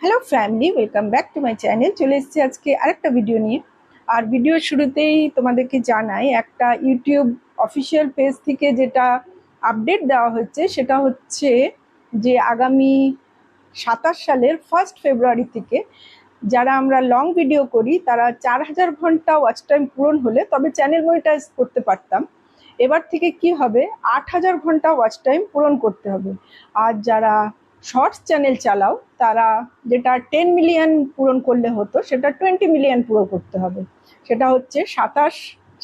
Hello family, welcome back to my channel. চলে এসেছি আজকে আরেকটা ভিডিও নিয়ে। আর ভিডিওর শুরুতেই তোমাদেরকে জানাই, একটা ইউটিউব অফিসিয়াল পেজ থেকে যেটা আপডেট দেওয়া হচ্ছে সেটা হচ্ছে যে আগামী 27 সালের 1 ফেব্রুয়ারি থেকে যারা আমরা লং ভিডিও করি তারা 4000 ঘন্টা ওয়াচ টাইম পূরণ হলে তবে চ্যানেল মনিটাইজ করতে পারতাম। এবার থেকে কি হবে, 8000 ঘন্টা ওয়াচ টাইম পূরণ করতে হবে। আর যারা শর্টস চ্যানেল চালাও তারা যেটা 10 মিলিয়ন পূরণ করলে হতো সেটা 20 মিলিয়ন পুরো করতে হবে। সেটা হচ্ছে 27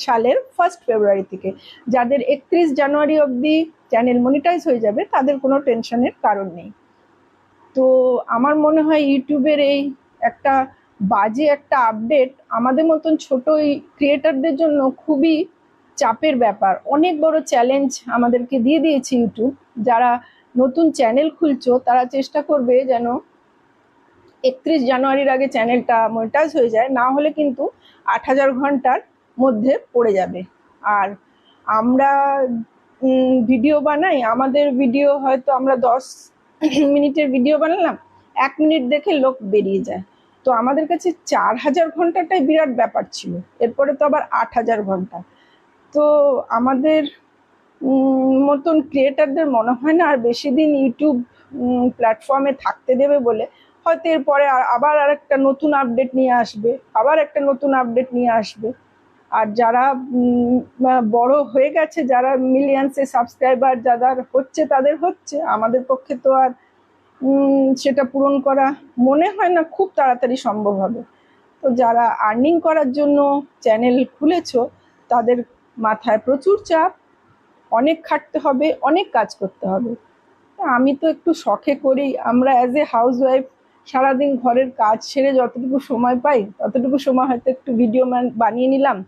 সালের 1 ফেব্রুয়ারি থেকে। যাদের 31 জানুয়ারি অবধি চ্যানেল মনিটাইজ হয়ে যাবে তাদের কোনো টেনশনের কারণ নেই। তো আমার মনে হয় ইউটিউবের এই একটা বাজে একটা আপডেট আমাদের মতন ছোট ক্রিয়েটারদের জন্য খুবই চাপের ব্যাপার। অনেক বড় চ্যালেঞ্জ আমাদেরকে দিয়ে দিয়েছে ইউটিউব। যারা নতুন চ্যানেল খুলছো তারা চেষ্টা করবে যেন 31 জানুয়ারির আগে চ্যানেলটা মনিটাইজ হয়ে যায়, না হলে কিন্তু 8000 ঘন্টার মধ্যে পড়ে যাবে। আর আমরা ভিডিও বানাই, আমাদের ভিডিও হয়তো আমরা 10 মিনিটের ভিডিও বানালাম, 1 মিনিট দেখে লোক বেরিয়ে যায়। তো আমাদের কাছে 4000 ঘন্টাটাই বিরাট ব্যাপার ছিল, এরপরে তো আবার 8000 ঘন্টা। তো আমাদের মতন ক্রিয়েটারদের মনে হয় না আর বেশি দিন ইউটিউব প্ল্যাটফর্মে থাকতে দেবে বলে। হয়তো এরপরে আবার আরেকটা নতুন আপডেট নিয়ে আসবে, আবার একটা নতুন আপডেট নিয়ে আসবে। আর যারা বড় হয়ে গেছে, যারা মিলিয়ন্সে সাবস্ক্রাইবার যাদের হচ্ছে তাদের হচ্ছে, আমাদের পক্ষে তো আর সেটা পূরণ করা মনে হয় না খুব তাড়াতাড়ি সম্ভব হবে। তো যারা আর্নিং করার জন্য চ্যানেল খুলেছো তাদের মাথায় প্রচুর চাপ, অনেক খাটতে হবে, অনেক কাজ করতে হবে। আমি তো একটু শখে করি, আমরা অ্যাজ এ হাউস ওয়াইফ সারাদিন ঘরের কাজ সেরে যতটুকু সময় পাই ততটুকু সময় হয়তো একটু ভিডিও বানিয়ে নিলাম।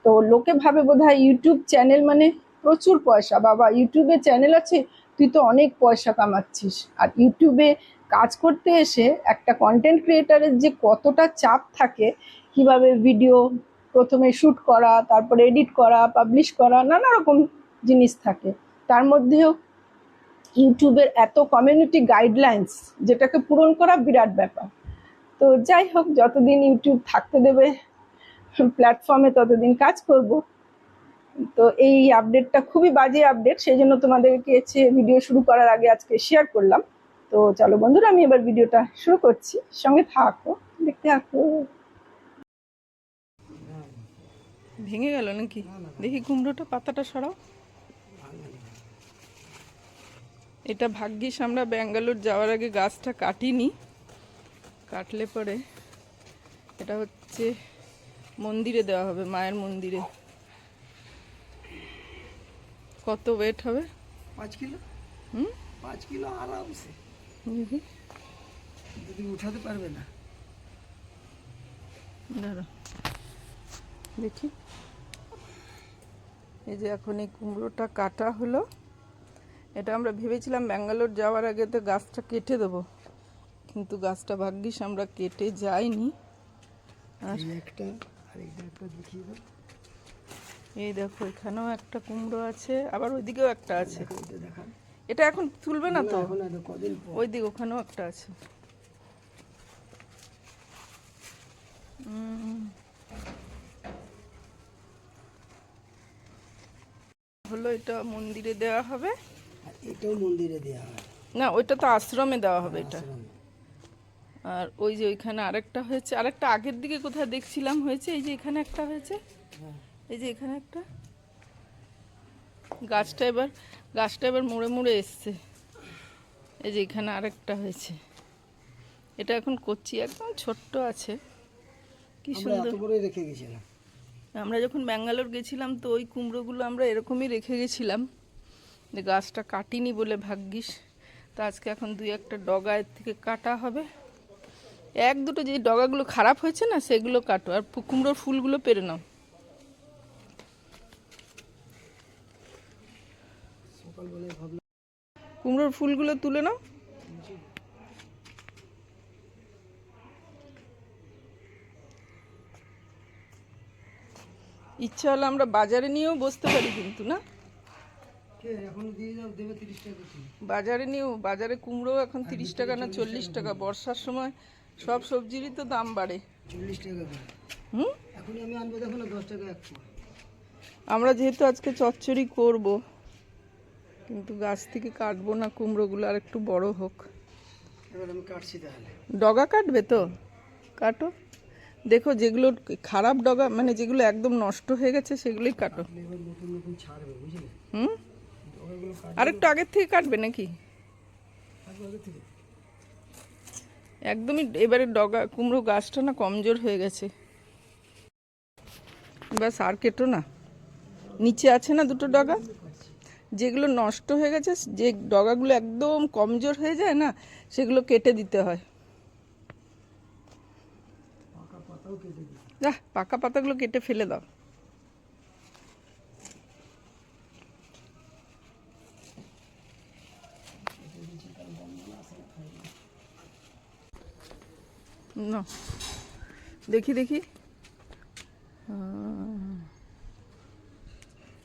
তো লোকে ভাবে বোধহয় ইউটিউব চ্যানেল মানে প্রচুর পয়সা। বাবা, ইউটিউবে চ্যানেল আছে, তুই তো অনেক পয়সা কামাচ্ছিস। আর ইউটিউবে কাজ করতে এসে একটা কন্টেন্ট ক্রিয়েটারের যে কতটা চাপ থাকে, কিভাবে ভিডিও প্রথমে শ্যুট করা, তারপরে এডিট করা, পাবলিশ করা, নানা রকম জিনিস থাকে। তার মধ্যেও ইউটিউবের এত কমিউনিটি গাইডলাইন্স যেটাকে পূরণ করা বিরাট ব্যাপার। তো যাই হোক, যতদিন ইউটিউব থাকতে দেবে প্ল্যাটফর্মে ততদিন কাজ করব। তো এই আপডেটটা খুবই বাজে আপডেট, সেই জন্য তোমাদেরকে ভিডিও শুরু করার আগে আজকে শেয়ার করলাম। তো চলো বন্ধুরা, আমি এবার ভিডিওটা শুরু করছি, সঙ্গে থাকো, দেখতে থাকো। ভেঙে গেল নাকি? দেখি কুমড়োটা, পাতাটা সরাও। এটা ভাগ্যিস আমরা ব্যাঙ্গালোর যাওয়ার আগে গাছটা কাটিনি, কাটলে পরে এটা হচ্ছে মন্দিরে দেওয়া হবে, মায়ের মন্দিরে। কত ওয়েট হবে? 5 কিলো। 5 কিলো আরামসে। যদি উঠাতে পারবে না, দাঁড়া দেখি। এই যে এখন এই কুমড়োটা কাটা হলো। এটা আমরা ভেবেছিলাম ব্যাঙ্গালোর যাওয়ার আগে তো গাছটা কেটে দেবো, কিন্তু গাছটা ভাগ্যিস আমরা কেটে যাইনি। আর একটা দেখিয়ে দাও। এই দেখো, এখানেও একটা কুমড়ো আছে, আবার ওইদিকেও একটা আছে। এটা এখন তুলবে না তো, ওই দিকে ওখানেও একটা আছে। হলো, এটা মন্দিরে দেওয়া হবে। এটাও মন্দিরে দেওয়া হয় না, ওইটা তো আশ্রমে দেওয়া হবে এটা। আর ওই যে ওইখানে আরেকটা হয়েছে, আরেকটা আগের দিকে কোথায় দেখছিলাম হয়েছে। এই যে এখানে একটা হয়েছে, এই যে এখানে একটা। গাছটা এবার মুড়ে মুড়ে এসছে। এই যে এখানে আরেকটা হয়েছে, এটা এখন কচি, একদম ছোট্ট আছে। কি সুন্দর করে রেখে গেছিলাম। আমরা যখন ব্যাঙ্গালোর গেছিলাম তো ওই কুমড়োগুলো আমরা এরকমই রেখে গেছিলাম, যে গাছটা কাটিনি বলে ভাগ্যিস। তো আজকে এখন 2-1টা ডগা এর থেকে কাটা হবে। 1-2টো যে ডগাগুলো খারাপ হয়েছে না সেগুলো কাটো, আর কুমড়োর ফুলগুলো পেরে নাও। কুমড়োর ফুলগুলো তুলে নাও। ইচ্ছা হলে আমরা বাজারে নিয়েও বসতে পারি কিন্তু, না? এখন দিয়ে যাও, দেবে 30 টাকা করে। বাজারে নিও, বাজারে কুমড়ো এখন 30 টাকা না 40 টাকা। বর্ষার সময় সব সবজিরই তো দাম বাড়ে। 40 টাকা করে। হুম, এখনই আমি আনবো, দেখো না 10 টাকা এক পোয়া। আমরা যেহেতু আজকে চচ্চড়ি করব, কিন্তু গাছ থেকে কাটবো না কুমড়োগুলো, আর একটু বড় হোক। এবার আমি কাটছি তাহলে। ডগা কাটবে তো কাটো, দেখো যেগুলো খারাপ ডগা, মানে যেগুলো একদম নষ্ট হয়ে গেছে সেগুলোই কাটো। এবার নতুন নতুন ছাড়বে, বুঝলে? হুম, ডগাগুলো আরেকটু আগের থেকে কাটবে নাকি? কাটবো আগে থেকে। একদমই এবারে ডগা কুমড়ো গাছটা না কমজোর হয়ে গেছে। ব্যাস আর কেটো না, নিচে আছে না দুটো ডগা, যেগুলো নষ্ট হয়ে গেছে, যে ডগাগুলো একদম কমজোর হয়ে যায় না, সেগুলো কেটে দিতে হয়। পাকা পাতাও কেটে দিই। যা, পাকা পাতাগুলো কেটে ফেলে দাও। না, দেখি দেখি,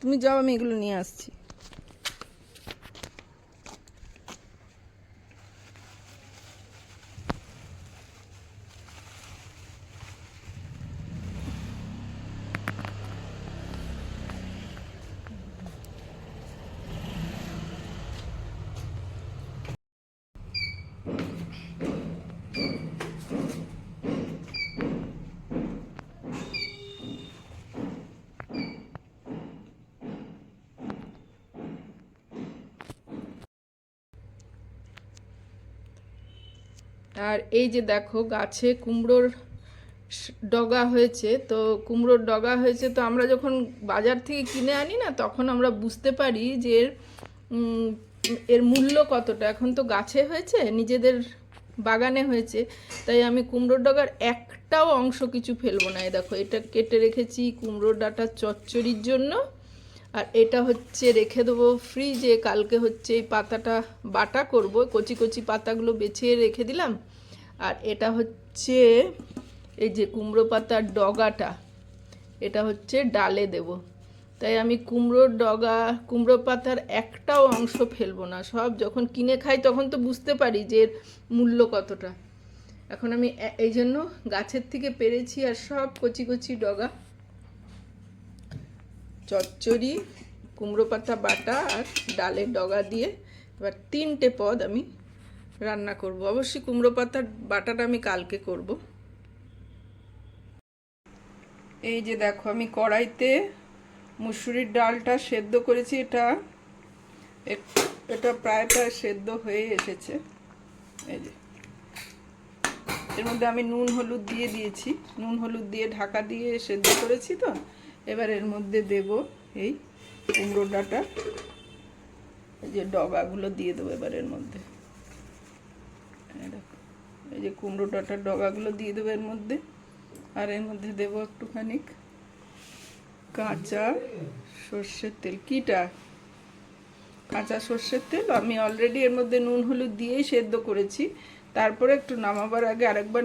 তুমি যাও, আমি এগুলো নিয়ে আসছি। আর এই যে দেখো, গাছে কুমড়োর ডগা হয়েছে। তো কুমড়োর ডগা হয়েছে, তো আমরা যখন বাজার থেকে কিনে আনি না, তখন আমরা বুঝতে পারি যে এর মূল্য কতটা। এখন তো গাছে হয়েছে, নিজেদের বাগানে হয়েছে, তাই আমি কুমড়োর ডগার একটাও অংশ কিছু ফেলবো না। এই দেখো, এটা কেটে রেখেছি কুমড়োর ডাঁটা চচ্চড়ির জন্য, আর এটা হচ্ছে রেখে দেবো ফ্রিজে। কালকে হচ্ছে এই পাতাটা বাটা করব, কচি কচি পাতাগুলো বেছে রেখে দিলাম। আর এটা হচ্ছে এই যে কুমড়ো পাতার ডগাটা, এটা হচ্ছে ডালে দেব। তাই আমি কুমড়োর ডগা, কুমড়ো পাতার একটাও অংশ ফেলবো না। সব যখন কিনে খাই তখন তো বুঝতে পারি যে এর মূল্য কতটা। এখন আমি এই জন্য গাছের থেকে পেরেছি, আর সব কচি কচি ডগা চচ্চড়ি, কুমড়ো পাতা বাটা আর ডালের ডগা দিয়ে এবার 3টে পদ আমি রান্না করব। অবশ্যই কুমড়ো পাতার বাটাটা আমি কালকে করব। এই যে দেখো, আমি কড়াইতে মুসুরির ডালটা সেদ্ধ করেছি। এটা প্রায় সেদ্ধ হয়ে এসেছে। এই যে এর মধ্যে আমি নুন হলুদ দিয়ে দিয়েছি, নুন হলুদ দিয়ে ঢাকা দিয়ে সেদ্ধ করেছি। তো এবার এর মধ্যে দেব এই কুমড়ো ডাঁটা, এই যে ডগাগুলো দিয়ে দেবো এবার এর মধ্যে। এই যে কুমড়ো ডাঁটার ডগাগুলো দিয়ে দেবো এর মধ্যে। আর এর মধ্যে দেবো একটুখানি কাঁচা সর্ষের তেল। কিটা কাঁচা সর্ষের তেল আমি অলরেডি এর মধ্যে নুন হলুদ দিয়েই সেদ্ধ করেছি। তারপরে একটু নামাবার আগে আরেকবার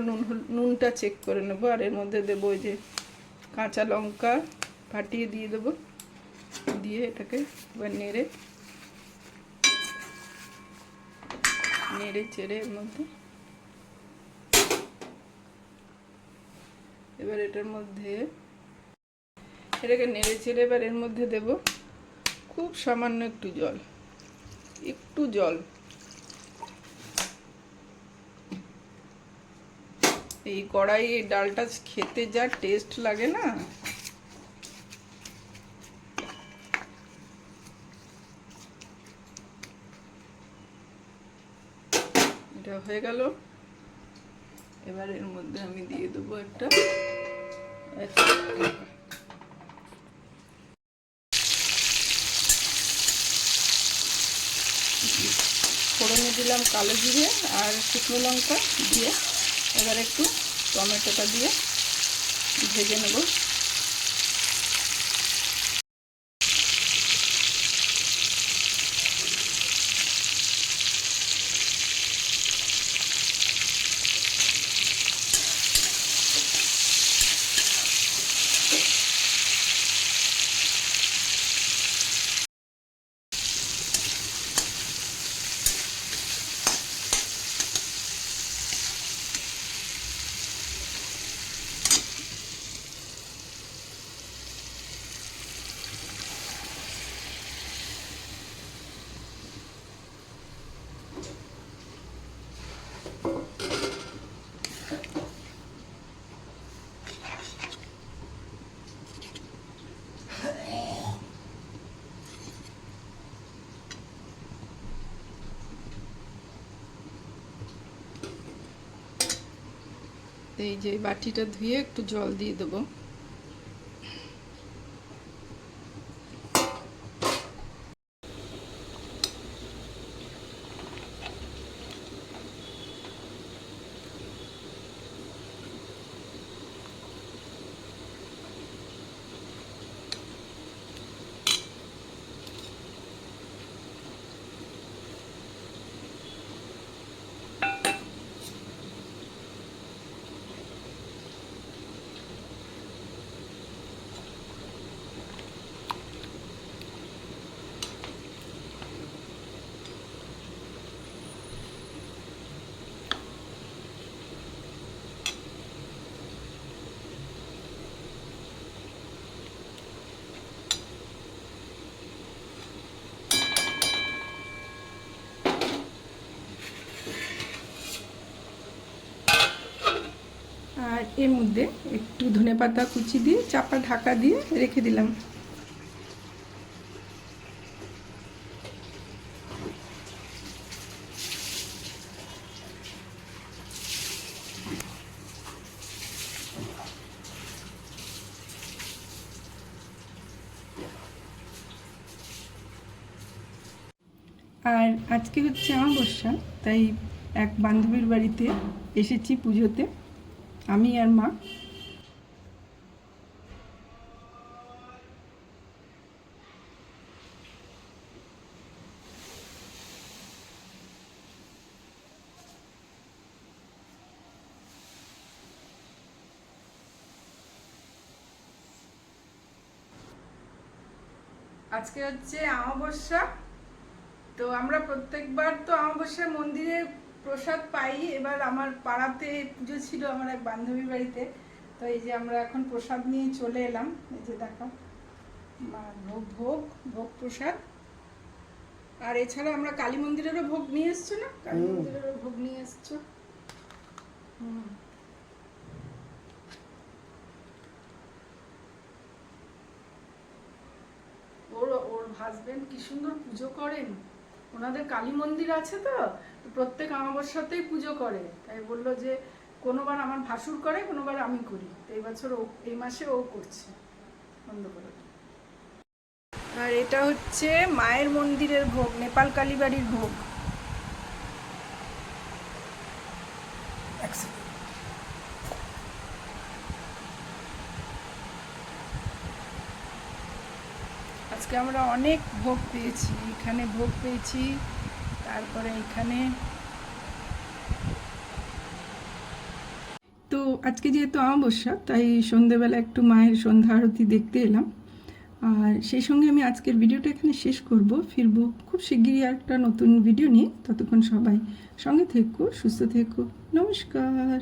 নুনটা চেক করে নেব। আর এর মধ্যে দেবো ওই যে কাঁচা লঙ্কা ফাটিয়ে দিয়ে দেবো, দিয়ে এটাকে এবার নেড়ে চেড়ে এর মধ্যে এবার এটার মধ্যে এটাকে নেড়ে চেড়ে এবার এর মধ্যে দেব খুব সামান্য একটু জল। এই কড়াই এই ডালটা খেতে যা টেস্ট লাগে না, এটা হয়ে গেল। এবার এর মধ্যে আমি দিয়ে দেবো একটা ফোড়নে দিলাম কালো জিরে আর শুকনো লঙ্কা দিয়ে এবার একটু টমেটোটা দিয়ে ভেজে নেব। এই যে বাটিটা ধুয়ে একটু জল দিয়ে দেবো। আর এর মধ্যে একটু ধনেপাতা কুচি দিয়ে চাপা ঢাকা দিয়ে রেখে দিলাম। আর আজকে হচ্ছে অমাবস্যা, তাই এক বান্ধবীর বাড়িতে এসেছি পুজোতে, আমি আর মা। আজকে হচ্ছে অমাবস্যা, তো আমরা প্রত্যেকবার তো অমাবস্যার মন্দিরে প্রসাদ পাই। এবার আমার পাড়াতে পুজো ছিল আমার এক বান্ধবীর বাড়িতে, তো এই যে আমরা এখন প্রসাদ নিয়ে চলে এলাম। এই যে দেখো ভোগ ভোগ ভোগ প্রসাদ। আর এছাড়া আমরা কালী মন্দিরেরও ভোগ নিয়ে এসছো না? কালী মন্দিরেরও ভোগ নিয়ে এসছো। ওর হাজবেন্ড কি সুন্দর পুজো করেন, ওনাদের কালী মন্দির আছে, তো প্রত্যেক অমাবস্যাতেই পুজো করে। তাই বললো যে কোনোবার আমার ভাসুর করে, কোনোবার আমি করি, তো এই বছর ও এই মাসে ও করছে বন্ধ করে। আর এটা হচ্ছে মায়ের মন্দিরের ভোগ, নেপাল কালীবাড়ির ভোগ। আজকে আমরা অনেক ভোগ পেয়েছি, এখানে ভোগ পেয়েছি, তারপরে এখানে। তো আজকে যেহেতু অমাবস্যা, তাই সন্ধেবেলা একটু মায়ের সন্ধ্যা আরতি দেখতে এলাম। আর সেই সঙ্গে আমি আজকের ভিডিওটা এখানে শেষ করব। ফিরবো খুব শিগগিরই একটা নতুন ভিডিও নিয়ে। ততক্ষণ সবাই সঙ্গে থেকো, সুস্থ থেকো। নমস্কার।